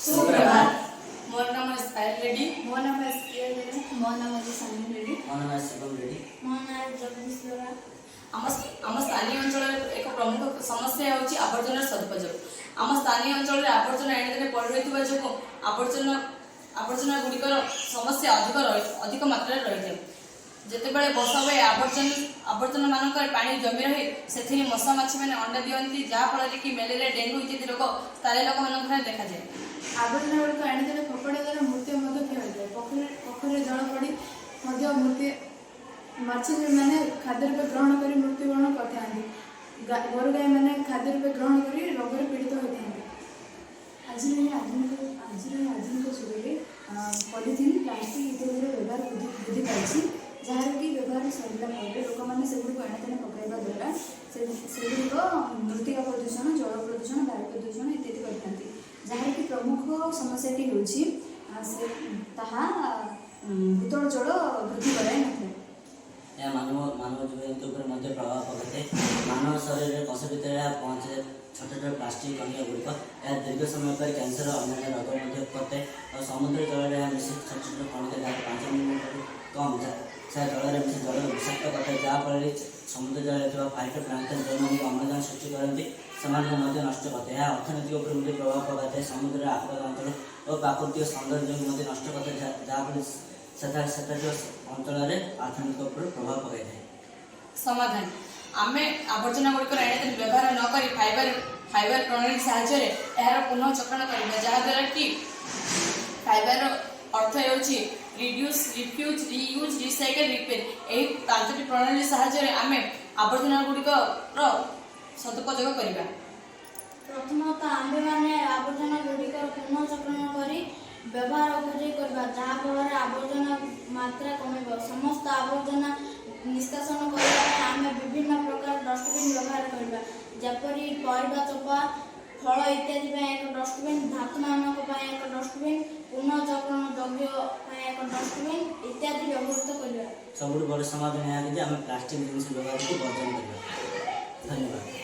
सुप्रभात। मोर नाम है साहिल रेड्डी। मो नाम है मो नाम है सानी रेड्डी। ମୋ ନାମ ଶିବମ ରେଡ୍ଡି। मो नाम है जगदीश लोरा। आम स्थानीय अंचल एक प्रमुख समस्या होची आवर्जनार सदुपयोग। आम स्थानीय अंचल आवर्जना एणे पड़ी रही जो आवर्जना गुड़िकर समस्या अधिक मात्रा रही है। जितेबाला वर्षा हुए आवर्जना मानक पानी जमी रही से मशा माछी मैंने अंडा दिखती जहाँफल कि मलेरिया डेंगू इत्यादि रोग स्थानीय लोक मान देखा जाए। आवर्जना गुड़िक आने फोपड़ा द्वारा मृत्यु क्षय पोखरी जल पड़ी मृत्यु माछ मैंने खाद्य रूपे ग्रहण कर मृत्युवरण करते गोरु गाई मैंने खाद्य रूपे ग्रहण कर रोग पीड़ित होते हैं। आज आधुनिक जुगे पॉलिथिन प्लास्टिक इत्यादि व्यवहार वृद्धि पाई जहाँ कि व्यवहार सरला लोक मैंने से एणे पकड़ा द्वारा से मृत्तिका प्रदूषण जल प्रदूषण वायु प्रदूषण इत्यादि करते जहाँ कि प्रमुख समस्याटी हूँ भूतल जल वृद्धि कराई न यह मानव जीवजंतु पर प्रभाव पकड़े मानव शरीर में कोष भितर पहुँचे छोट छोट प्लास्टिक कणिका गुड़िक यह दीर्घ समय पर कैंसर और अन्य रोग करते और समुद्र जल मिसी छोट छोट कणिका 5 मिनट कम से जल मिसी जल विषाक्त करते जहाँफल समुद्र जल फाइटर प्लांट जो अम्लजान सृष्टि करती से नष्ट करते हैं अर्थनैतिक उपर प्रभाव पकड़े समुद्र आखपाख अंचल और प्राकृतिक सौंदर्य नष्ट करते जहाँफल अंचल अर्थनैतिक उपर प्रभाव पकड़ समाधान आम आवर्जना गुड़िक एणे व्यवहार नक फाइबर प्रणाली साहाय्य यार पुनः चक्रण करवा जहाँद्वारा कि फाइबर अर्थ होची reduce refuse reuse recycle repair यही 5टी प्रणाली साहाय्य आम आवर्जना गुड़िक सदुपयोग करवा। प्रथमतः आम्भे मैंने आवर्जना गुड़िक पुनः चक्रण कर व्यवहार उपयोगी करवा जहाँफल आवर्जना मात्रा कम समस्त आवर्जना निष्कासन करने आम विभिन्न प्रकार डस्टबिन व्यवहार करवा जपरी परिवा चोपा फल इत्यादि एक डस्टबिन धातु मानक एक डस्टबिन पुनः चक्रण योग्य एक डस्टबिन इत्यादि व्यवहृत करवा। सब बड़ समाधान है कि आम प्लास्टिक जिन व्यवहार को वर्जन करवा। धन्यवाद।